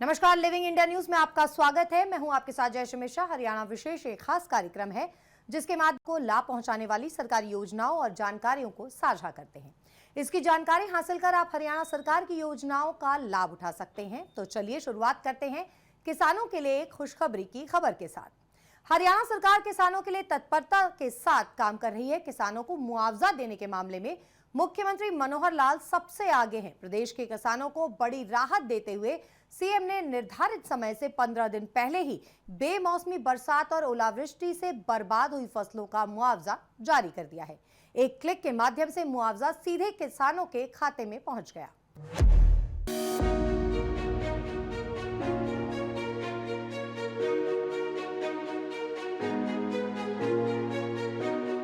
नमस्कार, living India news में आपका स्वागत है। मैं हूं आपके साथ जयश्री मिश्रा। हरियाणा विशेष एक खास कार्यक्रम है जिसके माध्यम को लाभ पहुंचाने वाली सरकारी योजनाओं और जानकारियों को साझा करते हैं। इसकी जानकारी हासिल कर आप हरियाणा सरकार की योजनाओं का लाभ उठा सकते हैं। तो चलिए शुरुआत करते हैं किसानों के लिए एक खुशखबरी की खबर के साथ। हरियाणा सरकार किसानों के लिए तत्परता के साथ काम कर रही है। किसानों को मुआवजा देने के मामले में मुख्यमंत्री मनोहर लाल सबसे आगे हैं। प्रदेश के किसानों को बड़ी राहत देते हुए सीएम ने निर्धारित समय से 15 दिन पहले ही बेमौसमी बरसात और ओलावृष्टि से बर्बाद हुई फसलों का मुआवजा जारी कर दिया है। एक क्लिक के माध्यम से मुआवजा सीधे किसानों के खाते में पहुंच गया।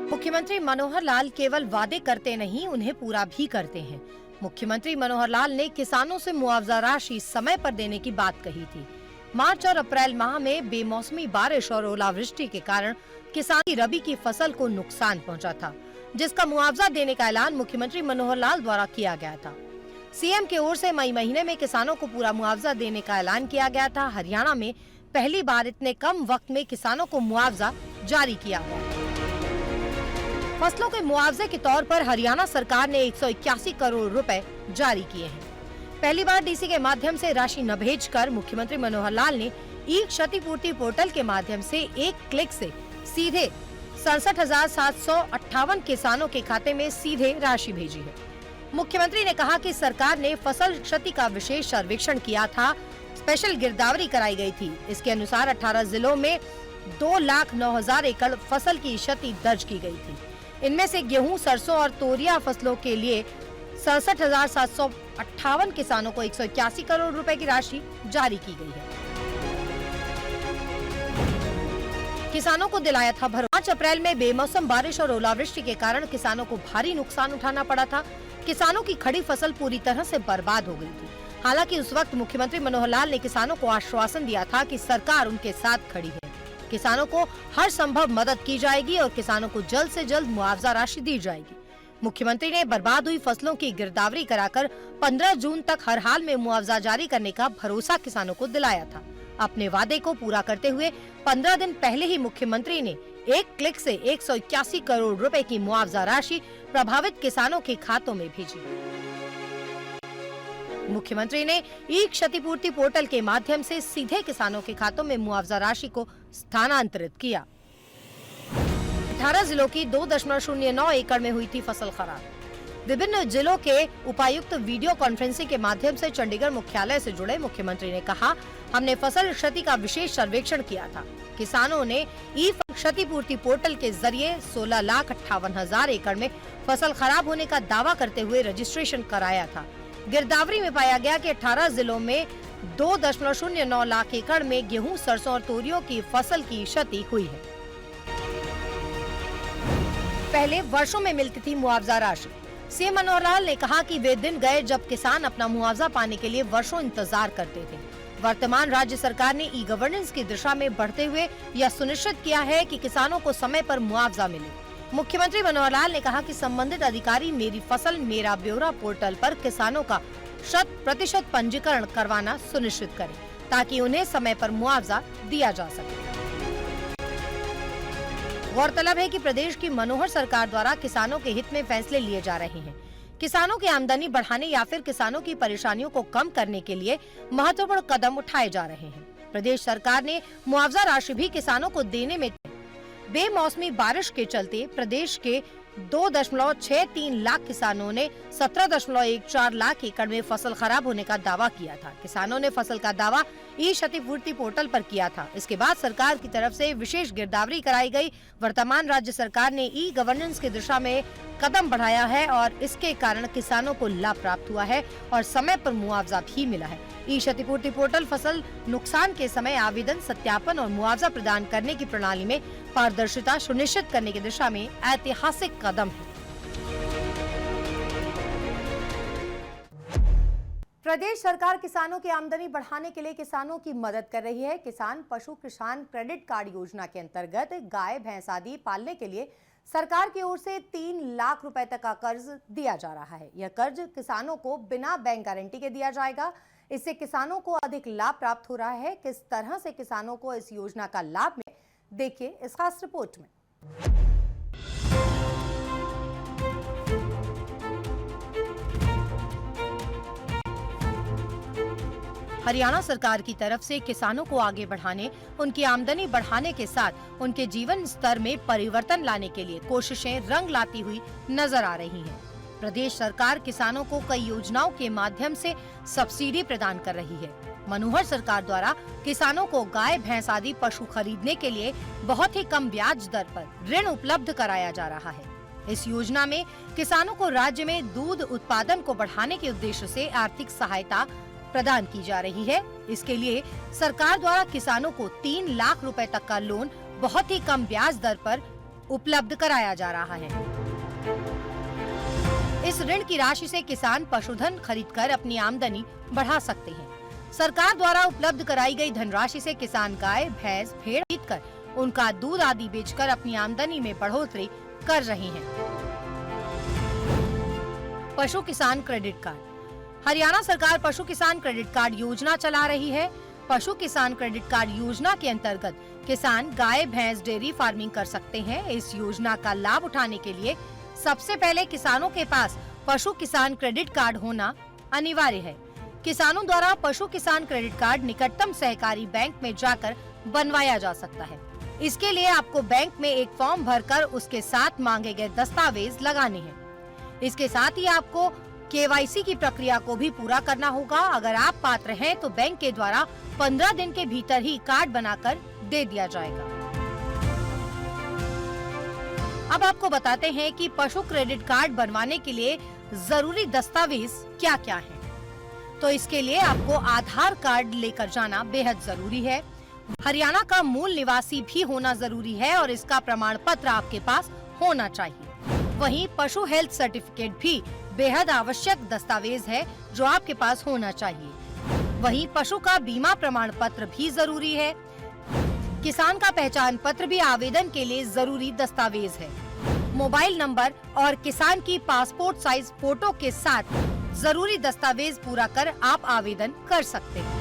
मुख्यमंत्री मनोहर लाल केवल वादे करते नहीं, उन्हें पूरा भी करते हैं। मुख्यमंत्री मनोहर लाल ने किसानों से मुआवजा राशि समय पर देने की बात कही थी। मार्च और अप्रैल माह में बेमौसमी बारिश और ओलावृष्टि के कारण किसान की रबी की फसल को नुकसान पहुंचा था, जिसका मुआवजा देने का ऐलान मुख्यमंत्री मनोहर लाल द्वारा किया गया था। सीएम की ओर से मई महीने में किसानों को पूरा मुआवजा देने का ऐलान किया गया था। हरियाणा में पहली बार इतने कम वक्त में किसानों को मुआवजा जारी किया गया। फसलों के मुआवजे के तौर पर हरियाणा सरकार ने 181 करोड़ रुपए जारी किए हैं। पहली बार डीसी के माध्यम से राशि न भेजकर मुख्यमंत्री मनोहर लाल ने ई क्षतिपूर्ति पोर्टल के माध्यम से एक क्लिक से सीधे 67,758 किसानों के खाते में सीधे राशि भेजी है। मुख्यमंत्री ने कहा कि सरकार ने फसल क्षति का विशेष सर्वेक्षण किया था, स्पेशल गिरदावरी कराई गई थी। इसके अनुसार 18 जिलों में 2,09,000 एकड़ फसल की क्षति दर्ज की गई थी। इनमें से गेहूं, सरसों और तोरिया फसलों के लिए 67,758 किसानों को 181 करोड़ रुपए की राशि जारी की गई है। किसानों को दिलाया था भरोसा। 5 अप्रैल में बेमौसम बारिश और ओलावृष्टि के कारण किसानों को भारी नुकसान उठाना पड़ा था। किसानों की खड़ी फसल पूरी तरह से बर्बाद हो गई थी। हालांकि उस वक्त मुख्यमंत्री मनोहर लाल ने किसानों को आश्वासन दिया था कि सरकार उनके साथ खड़ी है, किसानों को हर संभव मदद की जाएगी और किसानों को जल्द से जल्द मुआवजा राशि दी जाएगी। मुख्यमंत्री ने बर्बाद हुई फसलों की गिरदावरी कराकर 15 जून तक हर हाल में मुआवजा जारी करने का भरोसा किसानों को दिलाया था। अपने वादे को पूरा करते हुए 15 दिन पहले ही मुख्यमंत्री ने एक क्लिक से 181 करोड़ रुपए की मुआवजा राशि प्रभावित किसानों के खातों में भेजी। मुख्यमंत्री ने ई क्षतिपूर्ति पोर्टल के माध्यम से सीधे किसानों के खातों में मुआवजा राशि को स्थानांतरित किया। 18 जिलों की 2.09 एकड़ में हुई थी फसल खराब। विभिन्न जिलों के उपायुक्त वीडियो कॉन्फ्रेंसिंग के माध्यम से चंडीगढ़ मुख्यालय से जुड़े। मुख्यमंत्री ने कहा, हमने फसल क्षति का विशेष सर्वेक्षण किया था। किसानों ने ई क्षतिपूर्ति पोर्टल के जरिए 16,58,000 एकड़ में फसल खराब होने का दावा करते हुए रजिस्ट्रेशन कराया था। गिरदावरी में पाया गया कि 18 जिलों में 2.09 लाख एकड़ में गेहूं, सरसों और तोरियों की फसल की क्षति हुई है। पहले वर्षों में मिलती थी मुआवजा राशि। सीएम मनोहर लाल ने कहा कि वे दिन गए जब किसान अपना मुआवजा पाने के लिए वर्षों इंतजार करते थे। वर्तमान राज्य सरकार ने ई गवर्नेंस की दिशा में बढ़ते हुए यह सुनिश्चित किया है कि किसानों को समय पर मुआवजा मिले। मुख्यमंत्री मनोहर लाल ने कहा कि संबंधित अधिकारी मेरी फसल मेरा ब्यौरा पोर्टल पर किसानों का 100% पंजीकरण करवाना सुनिश्चित करें ताकि उन्हें समय पर मुआवजा दिया जा सके। गौरतलब है कि प्रदेश की मनोहर सरकार द्वारा किसानों के हित में फैसले लिए जा रहे हैं। किसानों की आमदनी बढ़ाने या फिर किसानों की परेशानियों को कम करने के लिए महत्वपूर्ण कदम उठाए जा रहे हैं। प्रदेश सरकार ने मुआवजा राशि भी किसानों को देने में बेमौसमी बारिश के चलते प्रदेश के 2.63 लाख किसानों ने 17.14 लाख एकड़ में फसल खराब होने का दावा किया था। किसानों ने फसल का दावा ई क्षतिपूर्ति पोर्टल पर किया था। इसके बाद सरकार की तरफ से विशेष गिरदावरी कराई गई। वर्तमान राज्य सरकार ने ई गवर्नेंस की दिशा में कदम बढ़ाया है और इसके कारण किसानों को लाभ प्राप्त हुआ है और समय पर मुआवजा भी मिला है। ई क्षतिपूर्ति पोर्टल फसल नुकसान के समय आवेदन, सत्यापन और मुआवजा प्रदान करने की प्रणाली में पारदर्शिता सुनिश्चित करने की दिशा में ऐतिहासिक कदम है। प्रदेश सरकार किसानों की आमदनी बढ़ाने के लिए किसानों की मदद कर रही है। किसान पशु किसान क्रेडिट कार्ड योजना के अंतर्गत गाय, भैंस आदि पालने के लिए सरकार की ओर से 3 लाख रुपए तक का कर्ज दिया जा रहा है। यह कर्ज किसानों को बिना बैंक गारंटी के दिया जाएगा। इससे किसानों को अधिक लाभ प्राप्त हो रहा है। किस तरह से किसानों को इस योजना का लाभ मिले, देखिए इस खास रिपोर्ट में। हरियाणा सरकार की तरफ से किसानों को आगे बढ़ाने, उनकी आमदनी बढ़ाने के साथ उनके जीवन स्तर में परिवर्तन लाने के लिए कोशिशें रंग लाती हुई नजर आ रही हैं। प्रदेश सरकार किसानों को कई योजनाओं के माध्यम से सब्सिडी प्रदान कर रही है। मनोहर सरकार द्वारा किसानों को गाय, भैंस आदि पशु खरीदने के लिए बहुत ही कम ब्याज दर पर ऋण उपलब्ध कराया जा रहा है। इस योजना में किसानों को राज्य में दूध उत्पादन को बढ़ाने के उद्देश्य से आर्थिक सहायता प्रदान की जा रही है। इसके लिए सरकार द्वारा किसानों को 3 लाख रुपए तक का लोन बहुत ही कम ब्याज दर पर उपलब्ध कराया जा रहा है। इस ऋण की राशि से किसान पशुधन खरीदकर अपनी आमदनी बढ़ा सकते हैं। सरकार द्वारा उपलब्ध कराई गई धनराशि से किसान गाय, भैंस, भेड़ खरीदकर उनका दूध आदि बेचकर अपनी आमदनी में बढ़ोतरी कर रहे हैं। पशु किसान क्रेडिट कार्ड। हरियाणा सरकार पशु किसान क्रेडिट कार्ड योजना चला रही है। पशु किसान क्रेडिट कार्ड योजना के अंतर्गत किसान गाय, भैंस, डेयरी फार्मिंग कर सकते हैं। इस योजना का लाभ उठाने के लिए सबसे पहले किसानों के पास पशु किसान क्रेडिट कार्ड होना अनिवार्य है। किसानों द्वारा पशु किसान क्रेडिट कार्ड निकटतम सहकारी बैंक में जाकर बनवाया जा सकता है। इसके लिए आपको बैंक में एक फॉर्म भरकर उसके साथ मांगे गए दस्तावेज लगाने हैं। इसके साथ ही आपको KYC की प्रक्रिया को भी पूरा करना होगा। अगर आप पात्र हैं तो बैंक के द्वारा 15 दिन के भीतर ही कार्ड बनाकर दे दिया जाएगा। अब आपको बताते हैं कि पशु क्रेडिट कार्ड बनवाने के लिए जरूरी दस्तावेज क्या क्या हैं। तो इसके लिए आपको आधार कार्ड लेकर जाना बेहद जरूरी है। हरियाणा का मूल निवासी भी होना जरूरी है और इसका प्रमाण पत्र आपके पास होना चाहिए। वहीं पशु हेल्थ सर्टिफिकेट भी बेहद आवश्यक दस्तावेज है जो आपके पास होना चाहिए। वहीं पशु का बीमा प्रमाण पत्र भी जरूरी है। किसान का पहचान पत्र भी आवेदन के लिए जरूरी दस्तावेज है। मोबाइल नंबर और किसान की पासपोर्ट साइज फोटो के साथ जरूरी दस्तावेज पूरा कर आप आवेदन कर सकते हैं।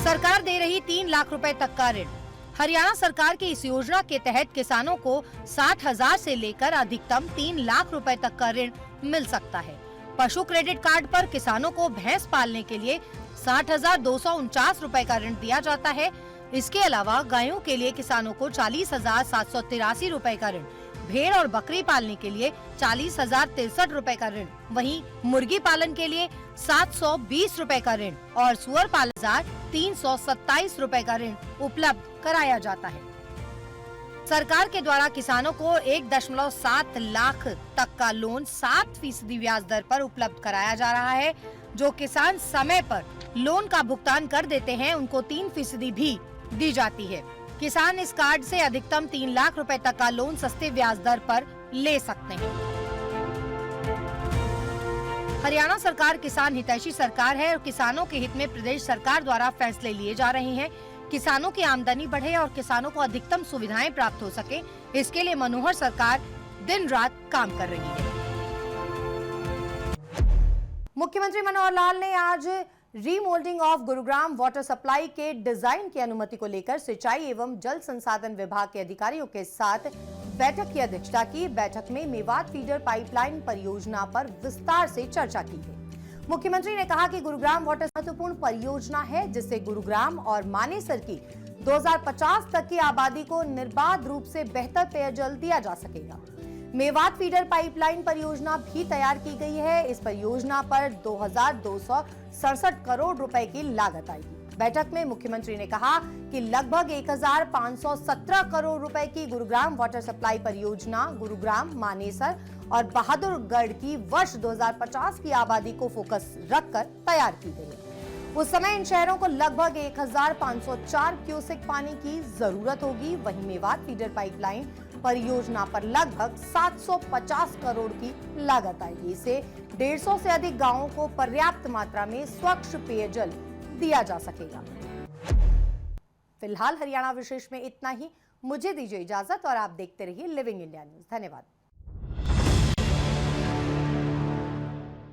सरकार दे रही 3 लाख रुपए तक का ऋण। हरियाणा सरकार की इस योजना के तहत किसानों को 60,000 से लेकर अधिकतम 3 लाख रुपए तक का ऋण मिल सकता है। पशु क्रेडिट कार्ड पर किसानों को भैंस पालने के लिए 60,249 रुपए का ऋण दिया जाता है। इसके अलावा गायों के लिए किसानों को 40,783 रुपए का ऋण, भेड़ और बकरी पालने के लिए 40,063 रुपए का ऋण, वहीं मुर्गी पालन के लिए 720 रुपए का ऋण और सुअर पालन 327 रुपए का ऋण उपलब्ध कराया जाता है। सरकार के द्वारा किसानों को 1.7 लाख तक का लोन 7% ब्याज दर पर उपलब्ध कराया जा रहा है। जो किसान समय पर लोन का भुगतान कर देते हैं उनको 3% भी दी जाती है। किसान इस कार्ड से अधिकतम 3 लाख रुपए तक का लोन सस्ते ब्याज दर पर ले सकते हैं। हरियाणा सरकार किसान हितैषी सरकार है और किसानों के हित में प्रदेश सरकार द्वारा फैसले लिए जा रहे हैं। किसानों की आमदनी बढ़े और किसानों को अधिकतम सुविधाएं प्राप्त हो सके, इसके लिए मनोहर सरकार दिन रात काम कर रही है। मुख्यमंत्री मनोहर लाल ने आज remoulding of Gurugram water supply के डिजाइन की अनुमति को लेकर सिंचाई एवं जल संसाधन विभाग के अधिकारियों के साथ बैठक की अध्यक्षता की। बैठक में मेवात फीडर पाइपलाइन परियोजना पर विस्तार से चर्चा की गई। मुख्यमंत्री ने कहा कि गुरुग्राम वाटर महत्वपूर्ण परियोजना है जिससे गुरुग्राम और मानेसर की 2050 तक की आबादी को निर्बाध रूप से बेहतर पेयजल दिया जा सकेगा। मेवात फीडर पाइपलाइन परियोजना भी तैयार की गई है। इस परियोजना पर 2,267 करोड़ रुपए की लागत आएगी। बैठक में मुख्यमंत्री ने कहा कि लगभग 1,517 करोड़ रुपए की गुरुग्राम वाटर सप्लाई परियोजना गुरुग्राम, मानेसर और बहादुरगढ़ की वर्ष 2050 की आबादी को फोकस रखकर तैयार की गई है। उस समय इन शहरों को लगभग 1,504 क्यूसेक पानी की जरूरत होगी। वहीं मेवात फीडर पाइपलाइन परियोजना पर लगभग 750 करोड़ की लागत आएगी। इससे 150 से अधिक गांवों को पर्याप्त मात्रा में स्वच्छ पेयजल दिया जा सकेगा। फिलहाल हरियाणा विशेष में इतना ही। मुझे दीजिए इजाजत और आप देखते रहिए लिविंग इंडिया न्यूज। धन्यवाद।